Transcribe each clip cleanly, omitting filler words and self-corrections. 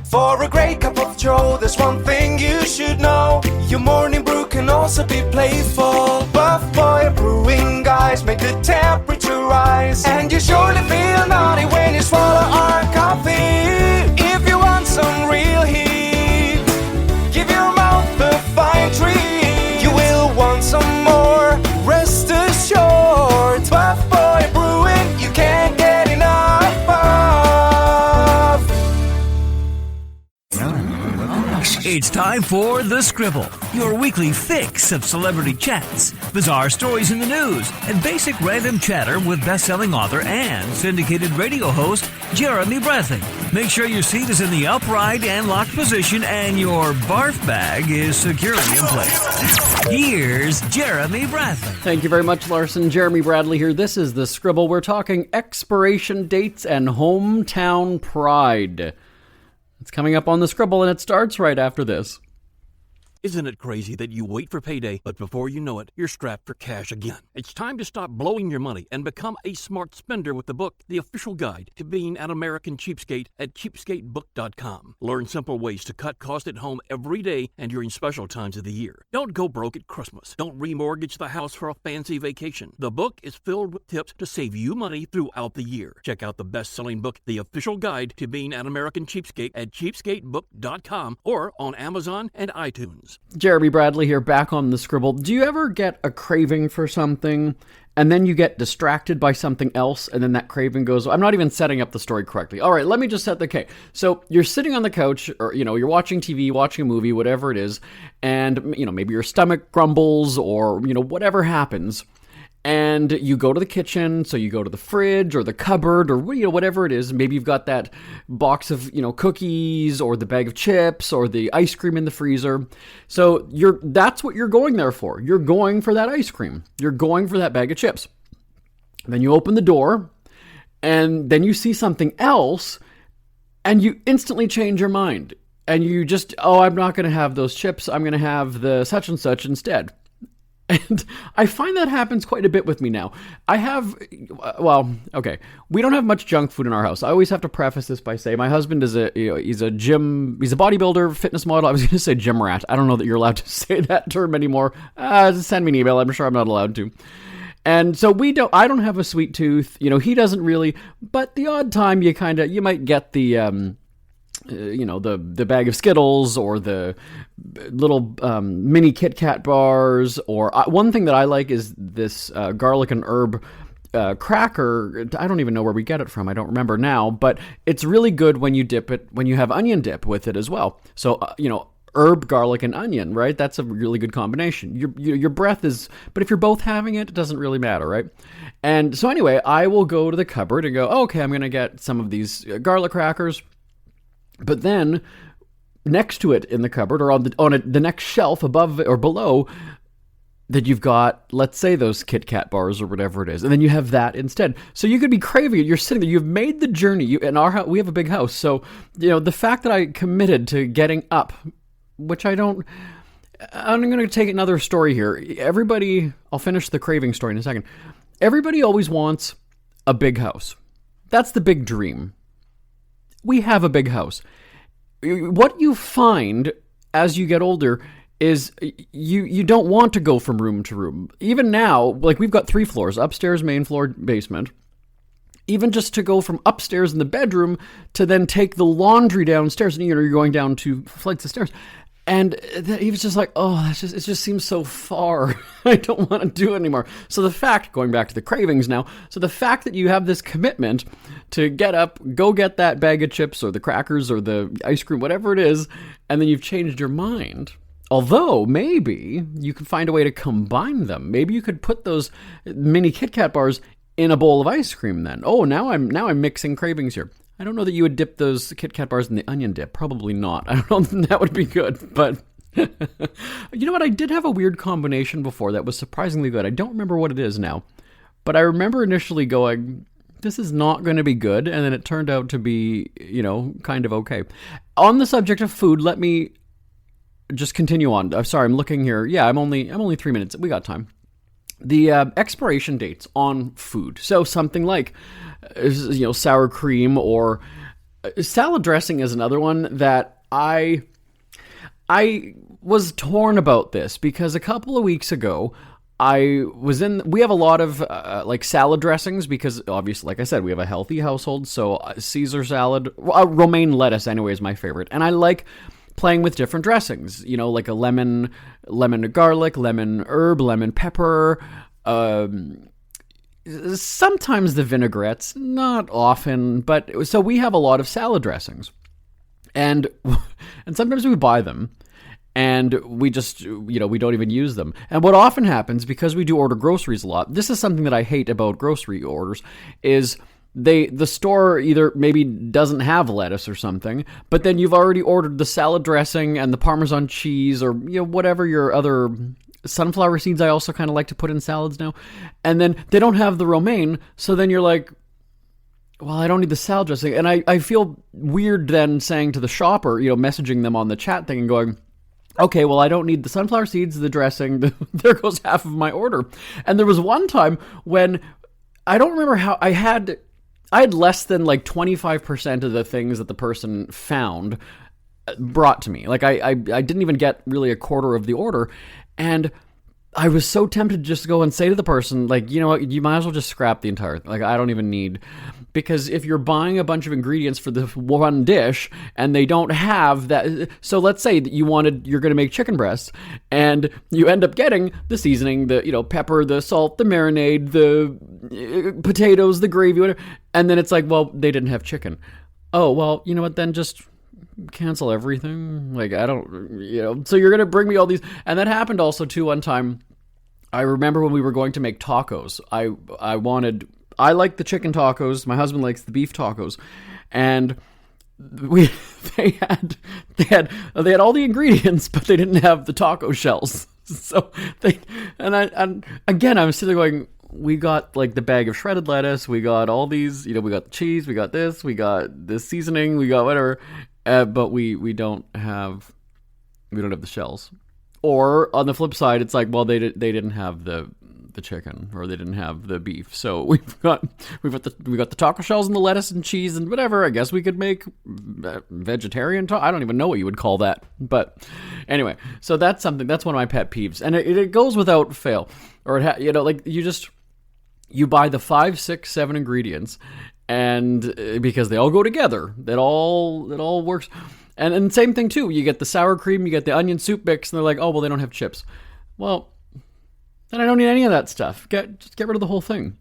For a great cup of joe, there's one thing you should know. Your morning brew can also be playful. Buff Boy Brewing guys make the temperature rise, and you surely feel naughty when you swallow our coffee. If you want some real heat, give your mouth a fine treat. You will want some more, rest assured. Buff Boy Brewing, you can't get enough of. It's time for The Scribble, your weekly fix of celebrity chats, bizarre stories in the news, and basic random chatter with best-selling author and syndicated radio host Jeremy Bradley. Make sure your seat is in the upright and locked position and your barf bag is securely in place. Here's Jeremy Bradley. Thank you very much, Larson. Jeremy Bradley here. This is The Scribble. We're talking expiration dates and hometown pride. It's coming up on The Scribble, and it starts right after this. Isn't it crazy that you wait for payday, but before you know it, you're strapped for cash again? It's time to stop blowing your money and become a smart spender with the book, The Official Guide to Being an American Cheapskate at cheapskatebook.com. Learn simple ways to cut costs at home every day and during special times of the year. Don't go broke at Christmas. Don't remortgage the house for a fancy vacation. The book is filled with tips to save you money throughout the year. Check out the best-selling book, The Official Guide to Being an American Cheapskate at cheapskatebook.com or on Amazon and iTunes. Jeremy Bradley here, back on The Scribble. Do you ever get a craving for something, and then you get distracted by something else, and then that craving goes... I'm not even setting up the story correctly. All right, let me just set the case. So you're sitting on the couch, or, you're watching TV, watching a movie, whatever it is, and, maybe your stomach grumbles, or, whatever happens, and you go to the kitchen, so you go to the fridge or the cupboard or whatever it is. Maybe you've got that box of cookies or the bag of chips or the ice cream in the freezer. So that's what you're going there for. You're going for that ice cream. You're going for that bag of chips. Then you open the door, and then you see something else, and you instantly change your mind. And you just, I'm not going to have those chips. I'm going to have the such and such instead. And I find that happens quite a bit with me now. We don't have much junk food in our house. I always have to preface this by saying my husband is he's a bodybuilder, fitness model. I was going to say gym rat. I don't know that you're allowed to say that term anymore. Send me an email. I'm sure I'm not allowed to. And so I don't have a sweet tooth. He doesn't really, but the odd time you might get the, the bag of Skittles or the little mini Kit Kat bars, or one thing that I like is this garlic and herb cracker. I don't even know where we get it from. I don't remember now, but it's really good when you dip it, when you have onion dip with it as well. So, herb, garlic, and onion, right? That's a really good combination. Your breath is, but if you're both having it, it doesn't really matter, right? And so anyway, I will go to the cupboard and go, okay, I'm going to get some of these garlic crackers. But then, next to it in the cupboard, or the next shelf above or below, that you've got, let's say, those Kit Kat bars or whatever it is, and then you have that instead. So you could be craving it. You're sitting there. You've made the journey. In our house, we have a big house, so the fact that I committed to getting up, which I don't. I'm going to take another story here. Everybody, I'll finish the craving story in a second. Everybody always wants a big house. That's the big dream. We have a big house. What you find as you get older is you don't want to go from room to room. Even now, like we've got 3 floors, upstairs, main floor, basement. Even just to go from upstairs in the bedroom to then take the laundry downstairs, and you're going down 2 flights of stairs. And he was just like, it just seems so far. I don't want to do it anymore. So the fact, going back to the cravings now, so the fact that you have this commitment to get up, go get that bag of chips or the crackers or the ice cream, whatever it is, and then you've changed your mind. Although, maybe you could find a way to combine them. Maybe you could put those mini Kit Kat bars in a bowl of ice cream then. Oh, now I'm mixing cravings here. I don't know that you would dip those Kit Kat bars in the onion dip. Probably not. I don't know if that would be good, but you know what? I did have a weird combination before that was surprisingly good. I don't remember what it is now, but I remember initially going, this is not going to be good, and then it turned out to be, kind of okay. On the subject of food, let me just continue on. I'm sorry, I'm looking here. Yeah, I'm only 3 minutes. We got time. The expiration dates on food. So something like, sour cream or Salad dressing is another one that I was torn about this because a couple of weeks ago we have a lot of like salad dressings because obviously, like I said, we have a healthy household. So Caesar salad, romaine lettuce anyway is my favorite. And I like playing with different dressings, like a lemon garlic, lemon herb, lemon pepper, sometimes the vinaigrettes, not often, but so we have a lot of salad dressings. And sometimes we buy them and we just, we don't even use them. And what often happens, because we do order groceries a lot, this is something that I hate about grocery orders, is the store either maybe doesn't have lettuce or something, but then you've already ordered the salad dressing and the Parmesan cheese or, whatever your other sunflower seeds I also kind of like to put in salads now. And then they don't have the romaine, so then you're like, well, I don't need the salad dressing. And I feel weird then saying to the shopper, messaging them on the chat thing and going, okay, well, I don't need the sunflower seeds, the dressing, there goes half of my order. And there was one time when, I don't remember how, I had less than like 25% of the things that the person found brought to me. Like I didn't even get really a quarter of the order. And I was so tempted to just go and say to the person, like, you know what, you might as well just scrap the entire thing. Like, I don't even need, because if you're buying a bunch of ingredients for the one dish and they don't have that, so let's say that you're going to make chicken breasts and you end up getting the seasoning, the, pepper, the salt, the marinade, the potatoes, the gravy, whatever. And then it's like, well, they didn't have chicken. Oh, well, you know what, then just cancel everything. Like, I don't, so you're going to bring me all these. And that happened also too one time. I remember when we were going to make tacos, I like the chicken tacos. My husband likes the beef tacos. And they had all the ingredients, but they didn't have the taco shells. So and again, I was sitting there going, we got like the bag of shredded lettuce, we got all these, we got the cheese, we got this, we got this seasoning, we got whatever. But we don't have the shells. Or on the flip side, it's like, well, they didn't have the chicken, or they didn't have the beef. So we've got the taco shells and the lettuce and cheese and whatever. I guess we could make vegetarian taco. I don't even know what you would call that. But anyway, so that's one of my pet peeves, and it goes without fail. Or you buy the 5, 6, 7 ingredients. And because they all go together, it all works. And same thing too, you get the sour cream, you get the onion soup mix, and they're like, oh, well, they don't have chips. Well, then I don't need any of that stuff. Just get rid of the whole thing.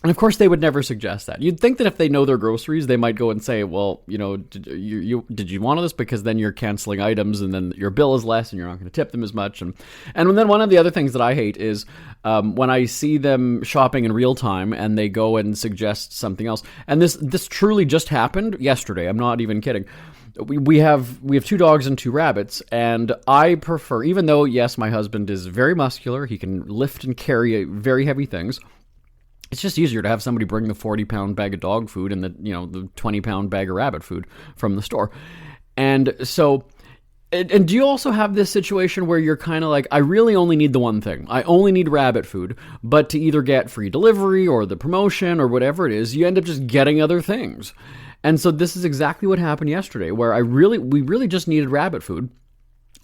And of course, they would never suggest that. You'd think that if they know their groceries, they might go and say, well, did you want this? Because then you're canceling items, and then your bill is less, and you're not going to tip them as much. And then one of the other things that I hate is when I see them shopping in real time, and they go and suggest something else. And this truly just happened yesterday. I'm not even kidding. We have 2 dogs and 2 rabbits, and I prefer, even though, yes, my husband is very muscular, he can lift and carry very heavy things. It's just easier to have somebody bring the 40-pound bag of dog food and the 20-pound bag of rabbit food from the store. And so, and do you also have this situation where you're kind of like, I really only need the one thing. I only need rabbit food, but to either get free delivery or the promotion or whatever it is, you end up just getting other things. And so this is exactly what happened yesterday, where we really just needed rabbit food.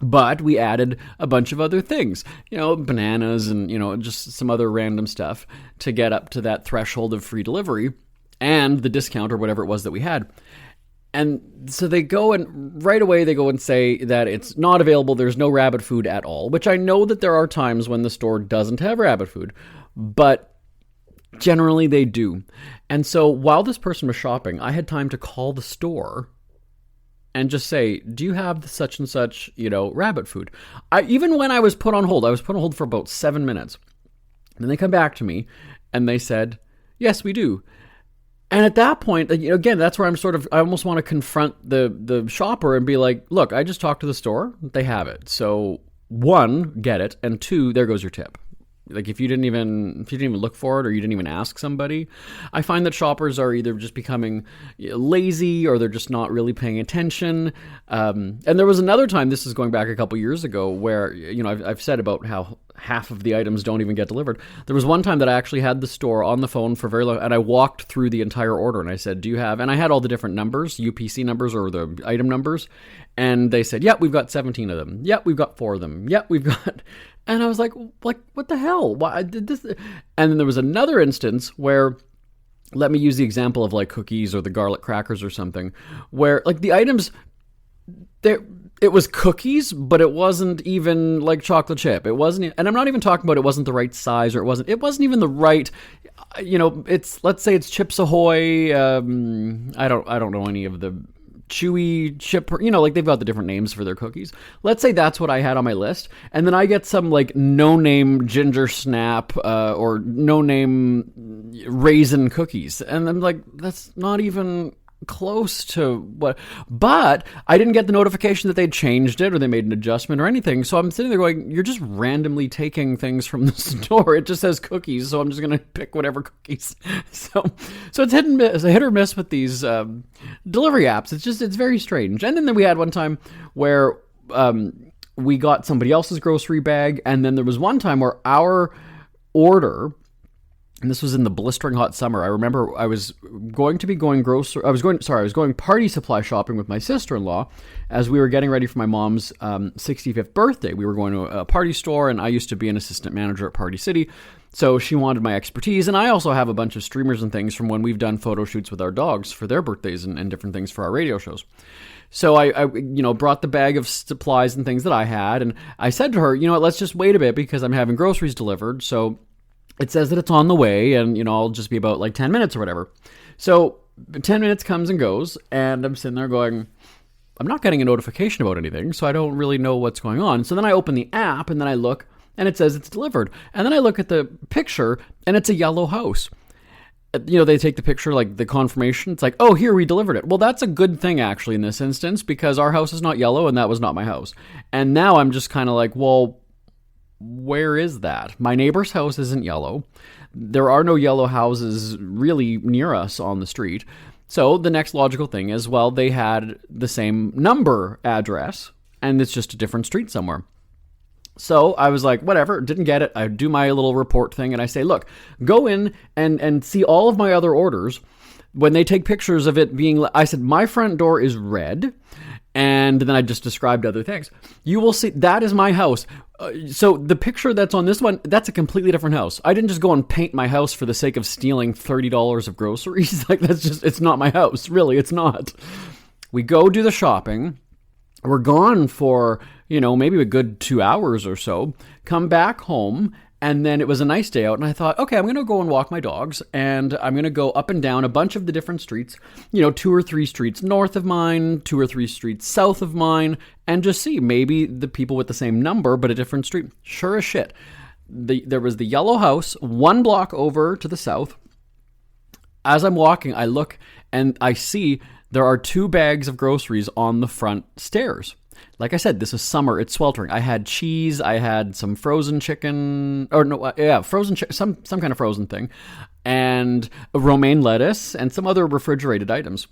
But we added a bunch of other things, bananas and, just some other random stuff to get up to that threshold of free delivery and the discount or whatever it was that we had. And so they go and right away they go and say that it's not available. There's no rabbit food at all, which I know that there are times when the store doesn't have rabbit food, but generally they do. And so while this person was shopping, I had time to call the store and just say, do you have the such and such, rabbit food? Even when I was put on hold for about 7 minutes. And then they come back to me and they said, yes, we do. And at that point, again, that's where I almost want to confront the shopper and be like, look, I just talked to the store. They have it. So 1, get it. And 2, there goes your tip. Like if you didn't even look for it or you didn't even ask somebody. I find that shoppers are either just becoming lazy or they're just not really paying attention. And there was another time, this is going back a couple years ago, where, I've said about how half of the items don't even get delivered. There was one time that I actually had the store on the phone for very long, and I walked through the entire order and I said, do you have, and I had all the different numbers, UPC numbers or the item numbers, and they said, yeah, we've got 17 of them. Yeah, we've got 4 of them. Yeah, we've got... And I was like, what the hell? Why I did this? And then there was another instance where, let me use the example of like cookies or the garlic crackers or something, where like the items, it was cookies, but it wasn't even like chocolate chip. It wasn't, and I'm not even talking about it wasn't the right size, or it wasn't even the right, let's say it's Chips Ahoy. I don't know any of the chewy chip, like they've got the different names for their cookies. Let's say that's what I had on my list, and then I get some like no-name ginger snap or no-name raisin cookies, and I'm like, that's not even close to what. But I didn't get the notification that they'd changed it or they made an adjustment or anything, so I'm sitting there going, you're just randomly taking things from the store. It just says cookies, so I'm just gonna pick whatever cookies. So it's hit or miss with these delivery apps. It's very strange. And then we had one time where we got somebody else's grocery bag, and then there was one time where our order, and this was in the blistering hot summer. I remember I was going party supply shopping with my sister-in-law as we were getting ready for my mom's 65th birthday. We were going to a party store, and I used to be an assistant manager at Party City. So she wanted my expertise, and I also have a bunch of streamers and things from when we've done photo shoots with our dogs for their birthdays and different things for our radio shows. So I brought the bag of supplies and things that I had, and I said to her, let's just wait a bit because I'm having groceries delivered. So it says that it's on the way, and, I'll just be about like 10 minutes or whatever. So 10 minutes comes and goes, and I'm sitting there going, I'm not getting a notification about anything, so I don't really know what's going on. So then I open the app, and then I look, and it says it's delivered. And then I look at the picture, and it's a yellow house. They take the picture, like the confirmation. It's like, oh, here, we delivered it. Well, that's a good thing, actually, in this instance, because our house is not yellow, and that was not my house. And now I'm just kind of like, well, where is that? My neighbor's house isn't yellow. There are no yellow houses really near us on the street. So the next logical thing is, well, they had the same number address, and it's just a different street somewhere. So I was like, whatever, didn't get it. I do my little report thing, and I say, look, go in and see all of my other orders. When they take pictures of it being, I said, my front door is red. And then I just described other things. You will see, that is my house. So the picture that's on this one, that's a completely different house. I didn't just go and paint my house for the sake of stealing $30 of groceries. Like, that's just, it's not my house. Really, it's not. We go do the shopping. We're gone for, maybe a good 2 hours or so. Come back home. And then it was a nice day out, and I thought, okay, I'm going to go and walk my dogs, and I'm going to go up and down a bunch of the different streets, 2 or 3 streets north of mine, 2 or 3 streets south of mine, and just see maybe the people with the same number but a different street. Sure as shit. There was the yellow house 1 block over to the south. As I'm walking, I look, and I see there are 2 bags of groceries on the front stairs. Like I said, this is summer. It's sweltering. I had cheese. I had some frozen chicken, frozen some kind of frozen thing, and a romaine lettuce, and some other refrigerated items.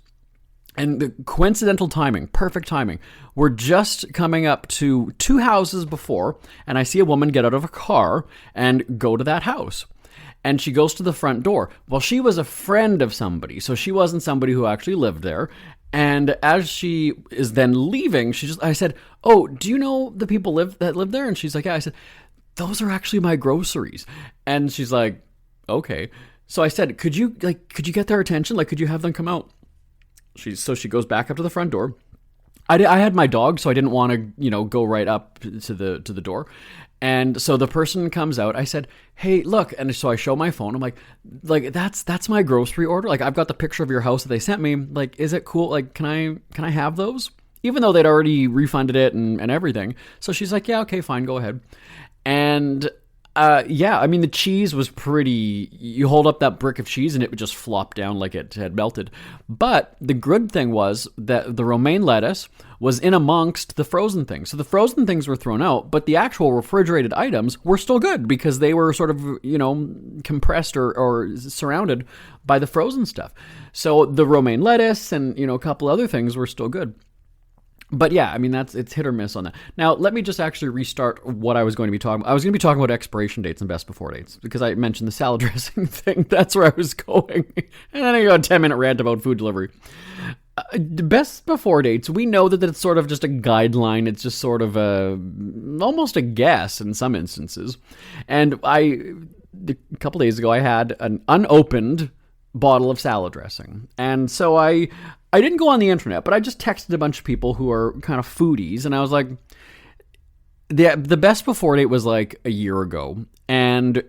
And the coincidental timing, perfect timing. We're just coming up to 2 houses before, and I see a woman get out of a car and go to that house. And she goes to the front door. Well, she was a friend of somebody, so she wasn't somebody who actually lived there. And as she is then leaving, I said, oh, do you know the people that live there? And she's like, yeah. I said, those are actually my groceries. And she's like, okay. So I said, could you get their attention? Like, could you have them come out? So she goes back up to the front door. I had my dog, so I didn't want to, go right up to the door. And so the person comes out. I said, hey, look. And so I show my phone. I'm like, that's my grocery order. Like, I've got the picture of your house that they sent me. Like, is it cool? Like, can I have those? Even though they'd already refunded it and everything. So she's like, yeah, okay, fine, go ahead. And Yeah, I mean, the cheese was pretty... You hold up that brick of cheese and it would just flop down like it had melted. But the good thing was that the romaine lettuce was in amongst the frozen things. So the frozen things were thrown out, but the actual refrigerated items were still good because they were sort of, compressed or surrounded by the frozen stuff. So the romaine lettuce and, a couple other things were still good. But yeah, I mean, it's hit or miss on that. Now, let me just actually restart what I was going to be talking about. I was going to be talking about expiration dates and best before dates because I mentioned the salad dressing thing. That's where I was going. And then I got a 10-minute rant about food delivery. Best before dates, we know that it's sort of just a guideline. It's just sort of almost a guess in some instances. And a couple days ago, I had an unopened bottle of salad dressing. And so I didn't go on the internet, but I just texted a bunch of people who are kind of foodies, and I was like, the best before date was like a year ago, and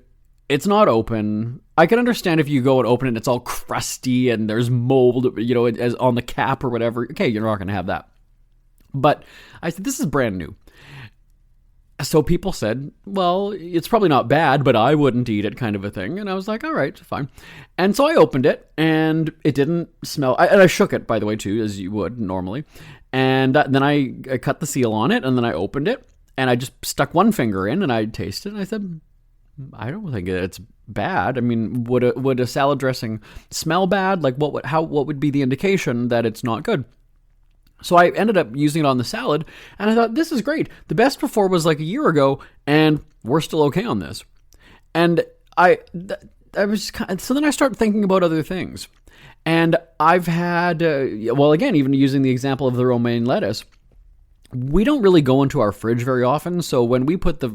it's not open. I can understand if you go and open it and it's all crusty and there's mold, as on the cap or whatever. Okay, you're not going to have that. But I said, this is brand new. So people said, well, it's probably not bad, but I wouldn't eat it, kind of a thing. And I was like, all right, fine. And so I opened it, and it didn't smell. And I shook it, by the way, too, as you would normally. And then I cut the seal on it, and then I opened it, and I just stuck one finger in, and I tasted it, and I said, I don't think it's bad. I mean, would a salad dressing smell bad? Like, what would be the indication that it's not good? So I ended up using it on the salad, and I thought, this is great. The best before was like a year ago, and we're still okay on this. And I was so then I started thinking about other things. And I've had, again, even using the example of the romaine lettuce, we don't really go into our fridge very often. So when we put the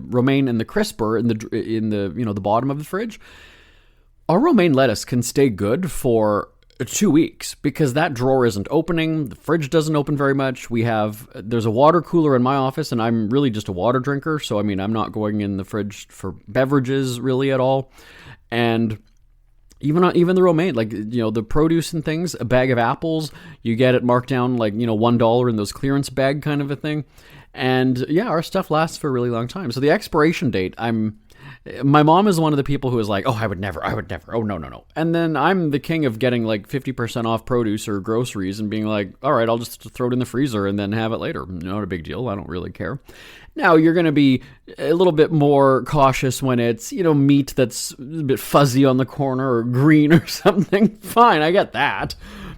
romaine in the crisper in the bottom of the fridge, our romaine lettuce can stay good for 2 weeks because that drawer isn't opening. The fridge doesn't open very much. There's a water cooler in my office, and I'm really just a water drinker. So, I mean, I'm not going in the fridge for beverages really at all. And even the romaine, like, the produce and things, a bag of apples, you get it marked down like, $1 in those clearance bag kind of a thing. And yeah, our stuff lasts for a really long time. So the expiration date, my mom is one of the people who is like, oh, I would never. Oh, no. And then I'm the king of getting like 50% off produce or groceries and being like, all right, I'll just throw it in the freezer and then have it later. Not a big deal. I don't really care. Now, you're going to be a little bit more cautious when it's, meat that's a bit fuzzy on the corner or green or something. Fine, I get that.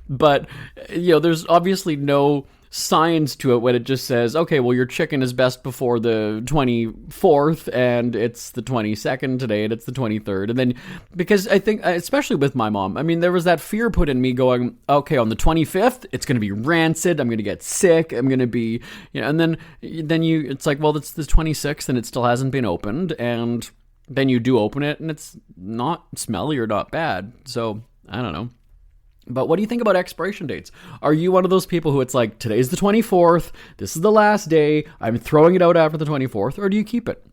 But, there's obviously no science to it when it just says, okay, well, your chicken is best before the 24th and it's the 22nd today and it's the 23rd. And then, because I think, especially with my mom, I mean, there was that fear put in me going, okay, on the 25th, it's going to be rancid. I'm going to get sick. I'm going to be, and then it's like, well, it's the 26th and it still hasn't been opened. And then you do open it and it's not smelly or not bad. So I don't know. But what do you think about expiration dates? Are you one of those people who it's like, today's the 24th, this is the last day, I'm throwing it out after the 24th, or do you keep it?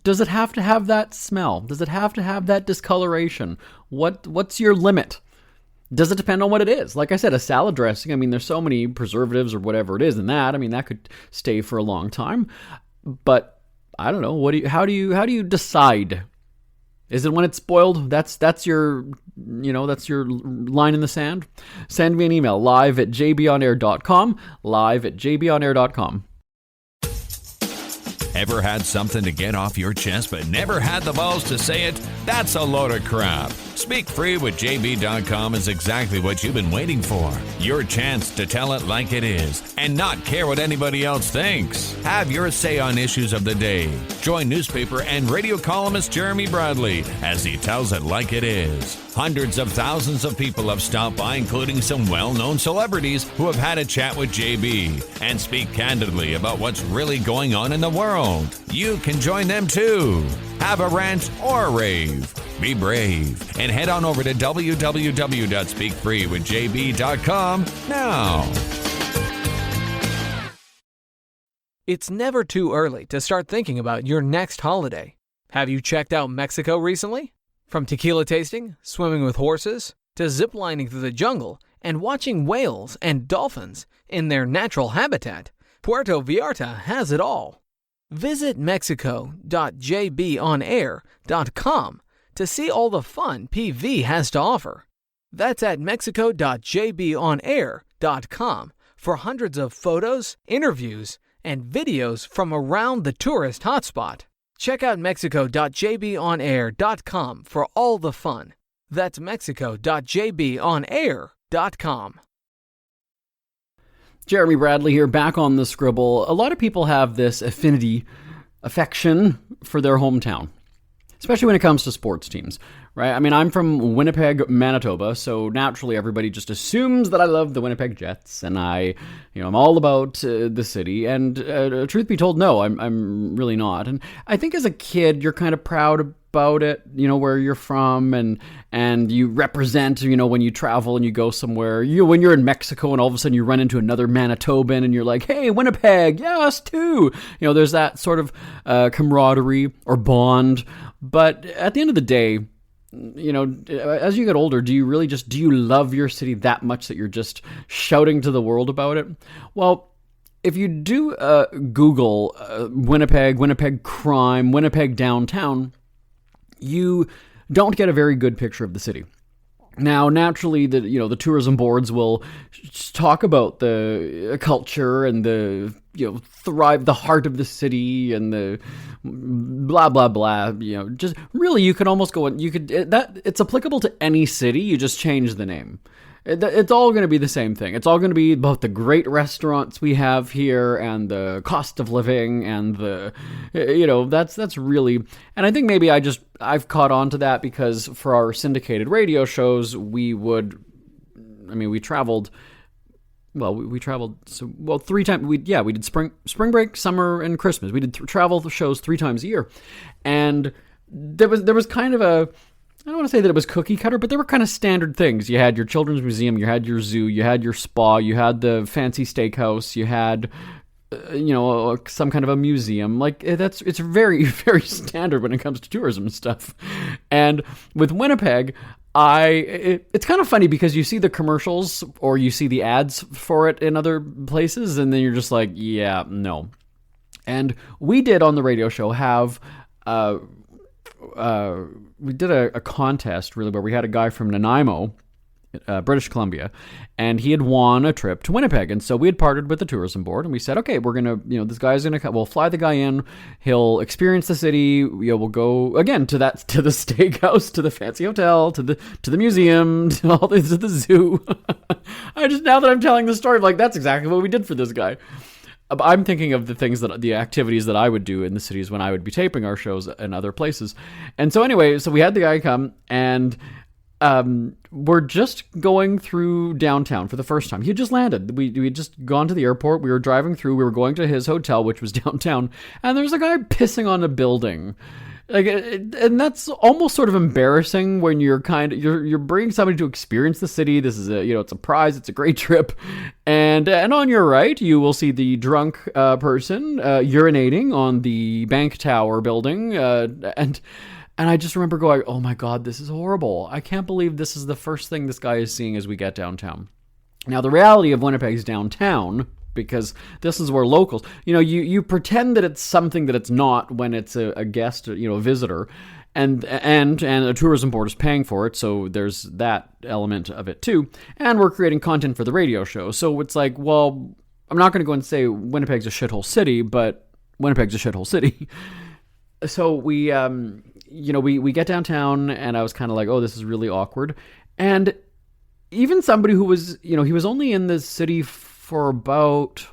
Does it have to have that smell? Does it have to have that discoloration? What's your limit? Does it depend on what it is? Like I said, a salad dressing, I mean, there's so many preservatives or whatever it is in that. I mean, that could stay for a long time. But I don't know. How do you decide? Is it when it's spoiled? That's your line in the sand. Send me an email, live@jbonair.com, live@jbonair.com. Ever had something to get off your chest but never had the balls to say it? That's a load of crap. Speak Free with JB.com is exactly what you've been waiting for. Your chance to tell it like it is and not care what anybody else thinks. Have your say on issues of the day. Join newspaper and radio columnist Jeremy Bradley as he tells it like it is. Hundreds of thousands of people have stopped by, including some well-known celebrities who have had a chat with JB and speak candidly about what's really going on in the world. You can join them too. Have a rant or a rave. Be brave and head on over to www.speakfreewithjb.com now. It's never too early to start thinking about your next holiday. Have you checked out Mexico recently? From tequila tasting, swimming with horses, to ziplining through the jungle and watching whales and dolphins in their natural habitat, Puerto Vallarta has it all. Visit mexico.jbonair.com to see all the fun PV has to offer. That's at mexico.jbonair.com for hundreds of photos, interviews, and videos from around the tourist hotspot. Check out mexico.jbonair.com for all the fun. That's mexico.jbonair.com. Jeremy Bradley here, back on the Scribble. A lot of people have this affection for their hometown, especially when it comes to sports teams, right? I mean, I'm from Winnipeg, Manitoba, so naturally everybody just assumes that I love the Winnipeg Jets, and I'm all about the city. And truth be told, no, I'm really not. And I think as a kid, you're kind of proud about it, where you're from, and you represent, when you travel and you go somewhere, when you're in Mexico and all of a sudden you run into another Manitoban and you're like, hey, Winnipeg, yeah, us too. There's that sort of camaraderie or bond. But at the end of the day, as you get older, do you love your city that much that you're just shouting to the world about it? Well, if you do Google Winnipeg crime, Winnipeg downtown, you don't get a very good picture of the city. Now, naturally, the tourism boards will talk about the culture and the thrive, the heart of the city, and the blah blah blah. Just really, you could almost go. It's applicable to any city. You just change the name. It's all going to be the same thing. It's all going to be about the great restaurants we have here and the cost of living and that's really. And I think maybe I've caught on to that because for our syndicated radio shows, we traveled. Well, we traveled 3 times. We did spring break, summer, and Christmas. We did travel shows 3 times a year, and there was kind of a. I don't want to say that it was cookie cutter, but they were kind of standard things. You had your children's museum, you had your zoo, you had your spa, you had the fancy steakhouse, you had, some kind of a museum. It's very, very standard when it comes to tourism stuff. And with Winnipeg, it's kind of funny because you see the commercials or you see the ads for it in other places, and then you're just like, yeah, no. And we did on the radio show have, we did a contest really where we had a guy from Nanaimo, British Columbia, and he had won a trip to Winnipeg. And so we had partnered with the tourism board and we said, okay, we're going to, this guy's going to come, we'll fly the guy in, he'll experience the city, we'll go again to the steakhouse, to the fancy hotel, to the museum, to the zoo. Now that I'm telling the story, I'm like, that's exactly what we did for this guy. I'm thinking of the activities that I would do in the cities when I would be taping our shows in other places. And so anyway, we had the guy come and we're just going through downtown for the first time. He had just landed. We had just gone to the airport. We were driving through. We were going to his hotel, which was downtown. And there's a guy pissing on a building. And that's almost sort of embarrassing when you're bringing somebody to experience the city. This is it's a prize. It's a great trip. And on your right, you will see the drunk person urinating on the bank tower building. And I just remember going, oh my God, this is horrible. I can't believe this is the first thing this guy is seeing as we get downtown. Now, the reality of Winnipeg's downtown, because this is where locals, you pretend that it's something that it's not when it's a guest, a visitor, and a tourism board is paying for it, so there's that element of it too. And we're creating content for the radio show, so it's like, well, I'm not going to go and say Winnipeg's a shithole city, but Winnipeg's a shithole city. So we get downtown, and I was kind of like, oh, this is really awkward. And even somebody who was, he was only in the city for about,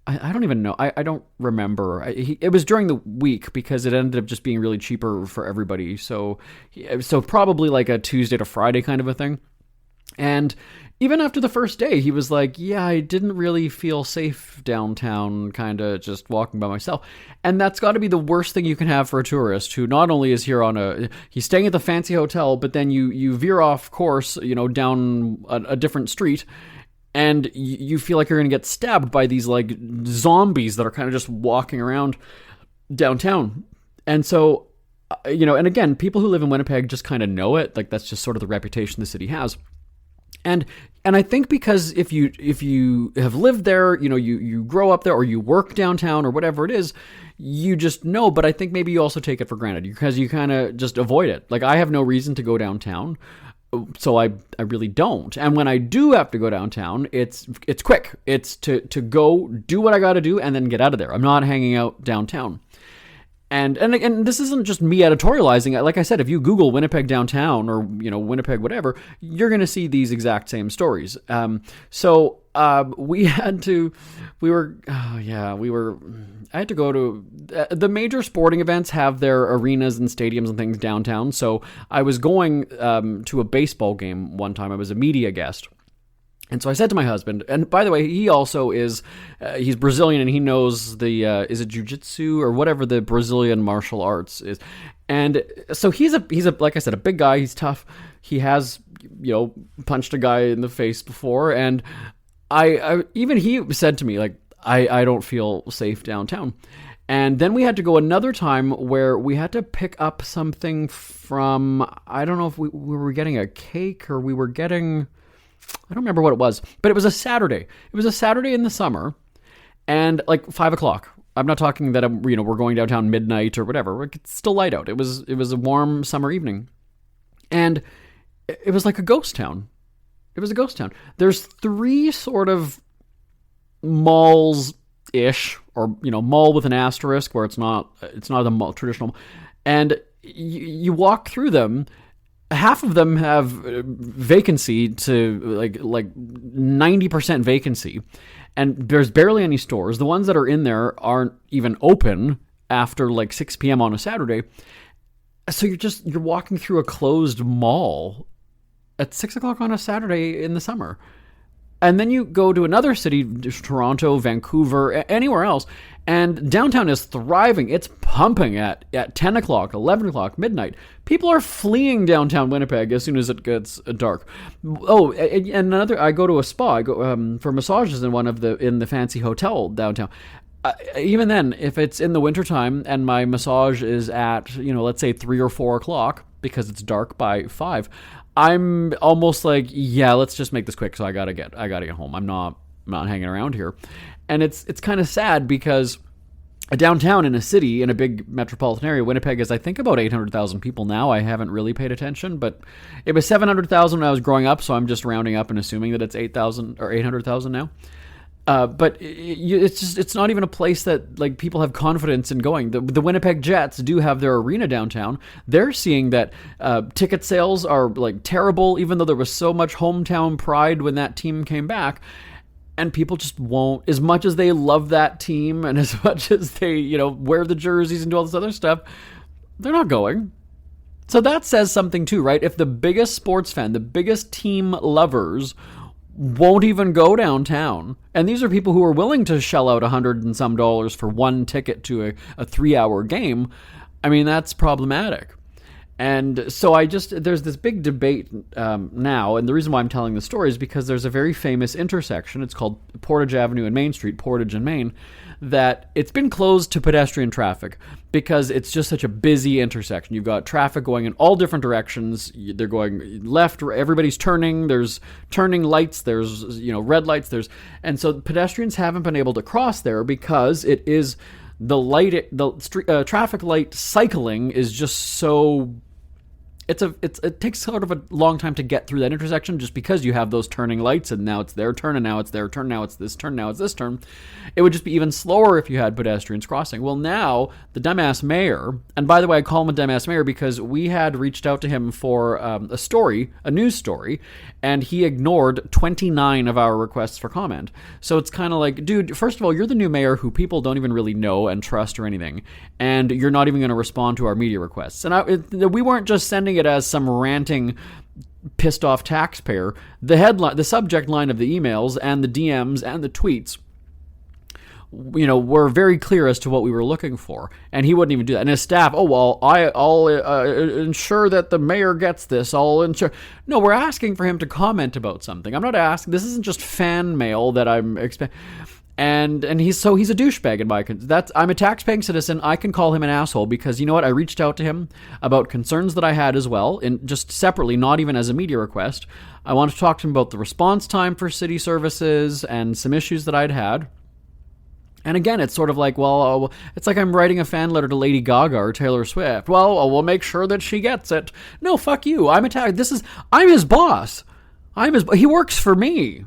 I don't even know. I don't remember. It was during the week because it ended up just being really cheaper for everybody. So probably like a Tuesday to Friday kind of a thing. And even after the first day, he was like, yeah, I didn't really feel safe downtown, kind of just walking by myself. And that's got to be the worst thing you can have for a tourist who not only is here he's staying at the fancy hotel, but then you veer off course, down a different street. And you feel like you're going to get stabbed by these like zombies that are kind of just walking around downtown. And so, and again, people who live in Winnipeg just kind of know it. Like that's just sort of the reputation the city has. And I think because if you have lived there, you grow up there or you work downtown or whatever it is, you just know. But I think maybe you also take it for granted because you kind of just avoid it. Like I have no reason to go downtown, so I really don't. And when I do have to go downtown, it's quick. It's to go do what I got to do and then get out of there. I'm not hanging out downtown. And this isn't just me editorializing. Like I said, if you Google Winnipeg downtown or Winnipeg whatever, you're going to see these exact same stories. I had to go to the major sporting events have their arenas and stadiums and things downtown. So I was going to a baseball game one time. I was a media guest. And so I said to my husband, and by the way, he also is, he's Brazilian and he knows is it jiu-jitsu or whatever the Brazilian martial arts is. And so he's like I said, a big guy, he's tough. He has, punched a guy in the face before. And even he said to me, like, I don't feel safe downtown. And then we had to go another time where we had to pick up something from, I don't know if we were getting a cake or we were getting... I don't remember what it was, but it was a Saturday. It was a Saturday in the summer, and like 5:00. I'm not talking that we're going downtown midnight or whatever. It's still light out. It was a warm summer evening, and it was like a ghost town. It was a ghost town. There's 3 sort of malls-ish, or mall with an asterisk where it's not a mall, traditional, and you walk through them. Half of them have vacancy to like 90% vacancy, and there's barely any stores. The ones that are in there aren't even open after like 6 p.m. on a Saturday. So you're walking through a closed mall at 6 o'clock on a Saturday in the summer. And then you go to another city, Toronto, Vancouver, anywhere else, and downtown is thriving. It's pumping at 10 o'clock, 11 o'clock, midnight. People are fleeing downtown Winnipeg as soon as it gets dark. Oh, and I go to a spa. I go for massages in in the fancy hotel downtown. Even then, if it's in the wintertime and my massage is at, let's say 3 or 4 o'clock because it's dark by 5, I'm almost like, yeah, let's just make this quick. So I gotta get home. I'm not hanging around here. And it's kind of sad because downtown in a city, in a big metropolitan area, Winnipeg is, I think, about 800,000 people now. I haven't really paid attention, but it was 700,000 when I was growing up. So I'm just rounding up and assuming that it's 8,000 or 800,000 now. But it's not even a place that like people have confidence in going. The Winnipeg Jets do have their arena downtown. They're seeing that ticket sales are like terrible, even though there was so much hometown pride when that team came back. And people just won't, as much as they love that team and as much as they, wear the jerseys and do all this other stuff, they're not going. So that says something too, right? If the biggest sports fan, the biggest team lovers won't even go downtown. And these are people who are willing to shell out $100 and some for one ticket to a 3-hour game. I mean, that's problematic. And so there's this big debate now, and the reason why I'm telling the story is because there's a very famous intersection. It's called Portage Avenue and Main Street, Portage and Main, that it's been closed to pedestrian traffic because it's just such a busy intersection. You've got traffic going in all different directions. They're going left, everybody's turning. There's turning lights. There's red lights. And so pedestrians haven't been able to cross there because it is traffic light cycling is just so. It takes sort of a long time to get through that intersection just because you have those turning lights and now it's their turn and now it's their turn, now it's this turn, now it's this turn. It would just be even slower if you had pedestrians crossing. Well, now the dumbass mayor, and by the way, I call him a dumbass mayor because we had reached out to him for a news story, and he ignored 29 of our requests for comment. So it's kind of like, dude, first of all, you're the new mayor who people don't even really know and trust or anything, and you're not even going to respond to our media requests. And we weren't just sending it as some ranting, pissed off taxpayer. The subject line of the emails and the DMs and the tweets, were very clear as to what we were looking for, and he wouldn't even do that. And his staff, I'll ensure that the mayor gets this. I'll ensure. No, we're asking for him to comment about something. I'm not asking. This isn't just fan mail that I'm expecting. And he's a douchebag in my I'm a tax-paying citizen. I can call him an asshole because you know what? I reached out to him about concerns that I had as well, and just separately, not even as a media request. I wanted to talk to him about the response time for city services and some issues that I'd had. And again, it's sort of like, well, it's like I'm writing a fan letter to Lady Gaga or Taylor Swift. Well, we'll make sure that she gets it. No, fuck you. I'm his boss. He works for me.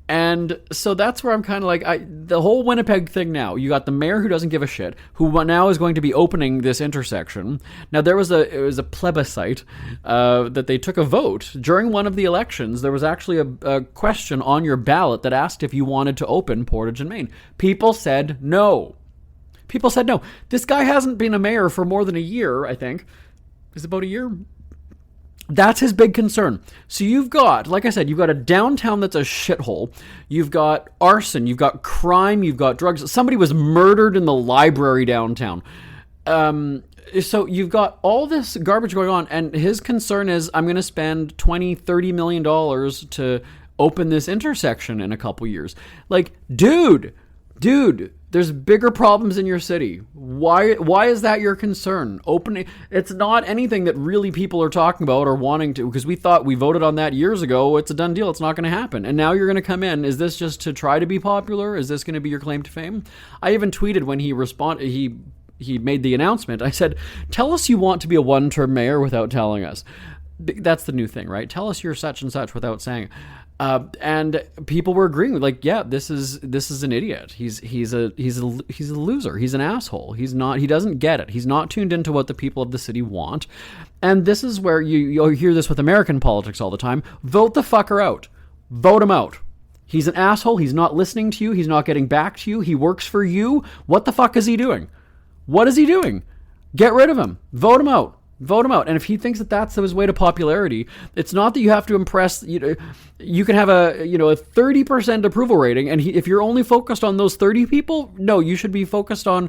And so that's where I'm kind of like, the whole Winnipeg thing now, you got the mayor who doesn't give a shit, who now is going to be opening this intersection. Now, it was a plebiscite that they took a vote. During one of the elections, there was actually a question on your ballot that asked if you wanted to open Portage and Main. People said no. This guy hasn't been a mayor for more than a year, I think. Is it about a year? That's his big concern. So you've got, like I said, you've got a downtown that's a shithole. You've got arson. You've got crime. You've got drugs. Somebody was murdered in the library downtown. So you've got all this garbage going on, and his concern is, I'm going to spend $20-30 million to open this intersection in a couple years. Like, dude, there's bigger problems in your city. Why is that your concern? Opening, it's not anything that really people are talking about or wanting to, because we voted on that years ago. It's a done deal. It's not going to happen. And now you're going to come in. Is this just to try to be popular? Is this going to be your claim to fame? I even tweeted when he made the announcement. I said, tell us you want to be a one-term mayor without telling us. That's the new thing, right? Tell us you're such and such without saying it. And people were agreeing with, like, yeah, this is an idiot. He's a loser. He's an asshole. He doesn't get it. He's not tuned into what the people of the city want. And this is where you'll hear this with American politics all the time. Vote the fucker out. Vote him out. He's an asshole. He's not listening to you. He's not getting back to you. He works for you. What the fuck is he doing? What is he doing? Get rid of him. Vote him out. And if he thinks that that's his way to popularity, it's not that you have to impress. You can have a 30% approval rating, and if you're only focused on those 30 people, no, you should be focused on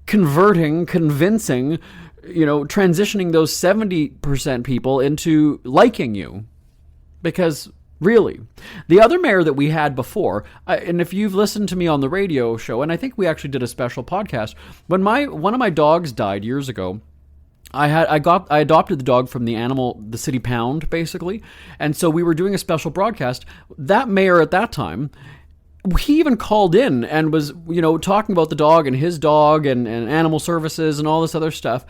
convincing, transitioning those 70% people into liking you, because. Really. The other mayor that we had before, and if you've listened to me on the radio show, and I think we actually did a special podcast, when one of my dogs died years ago, I adopted the dog from the city pound, basically, and so we were doing a special broadcast. That mayor at that time, he even called in and was, talking about the dog and his dog and animal services and all this other stuff.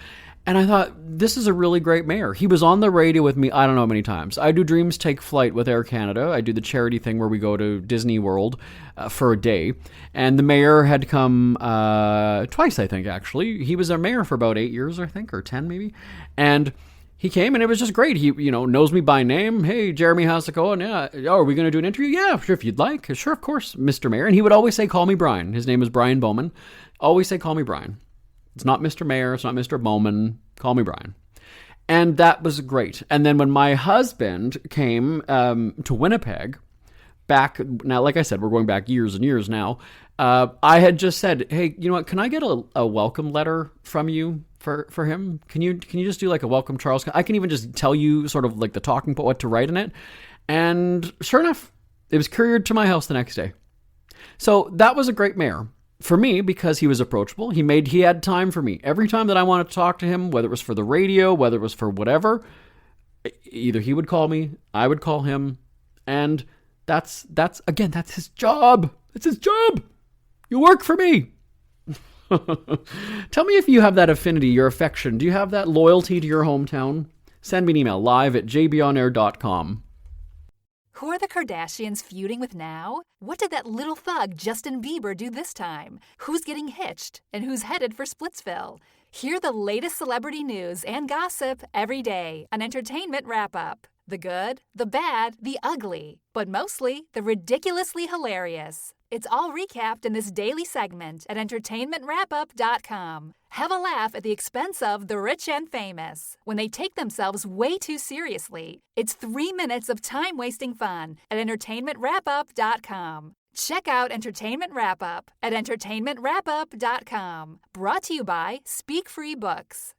And I thought, this is a really great mayor. He was on the radio with me, I don't know how many times. I do Dreams Take Flight with Air Canada. I do the charity thing where we go to Disney World for a day. And the mayor had come twice, I think, actually. He was our mayor for about 8 years, I think, or 10 maybe. And he came, and it was just great. He, knows me by name. Hey, Jeremy, how's it going? Yeah. Oh, are we going to do an interview? Yeah, sure, if you'd like. Sure, of course, Mr. Mayor. And he would always say, call me Brian. His name is Brian Bowman. Always say, call me Brian. It's not Mr. Mayor. It's not Mr. Bowman. Call me Brian. And that was great. And then when my husband came to Winnipeg, back, now, like I said, we're going back years and years now, I had just said, hey, you know what, can I get a welcome letter from you for him? Can you just do like a welcome, Charles? I can even just tell you sort of like the talking point, what to write in it. And sure enough, it was couriered to my house the next day. So that was a great mayor. For me, because he was approachable, he had time for me. Every time that I wanted to talk to him, whether it was for the radio, whether it was for whatever, either he would call me, I would call him, and that's his job. It's his job. You work for me. Tell me if you have that affinity, your affection. Do you have that loyalty to your hometown? Send me an email, live@jbonair.com. Who are the Kardashians feuding with now? What did that little thug Justin Bieber do this time? Who's getting hitched? And who's headed for Splitsville? Hear the latest celebrity news and gossip every day on Entertainment Wrap-Up. The good, the bad, the ugly, but mostly the ridiculously hilarious. It's all recapped in this daily segment at entertainmentwrapup.com. Have a laugh at the expense of the rich and famous when they take themselves way too seriously. It's 3 minutes of time-wasting fun at entertainmentwrapup.com. Check out Entertainment Wrap-Up at entertainmentwrapup.com. Brought to you by Speak Free Books.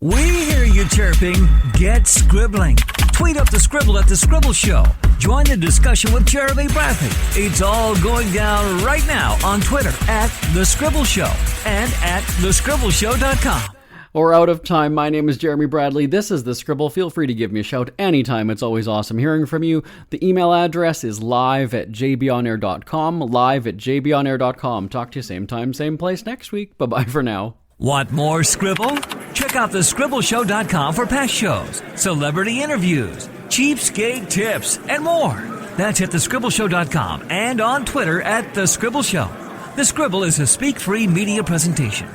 We hear you chirping. Get scribbling. Tweet up the Scribble at The Scribble Show. Join the discussion with Jeremy Bradley. It's all going down right now on Twitter at The Scribble Show and at thescribbleshow.com. Or out of time, my name is Jeremy Bradley. This is The Scribble. Feel free to give me a shout anytime. It's always awesome hearing from you. The email address is live@jbonair.com, live@jbonair.com. Talk to you same time, same place next week. Bye-bye for now. Want more Scribble? Check out thescribbleshow.com for past shows, celebrity interviews, cheapskate tips, and more. That's at thescribbleshow.com and on Twitter at The Scribble Show. The Scribble is a speak-free media presentation.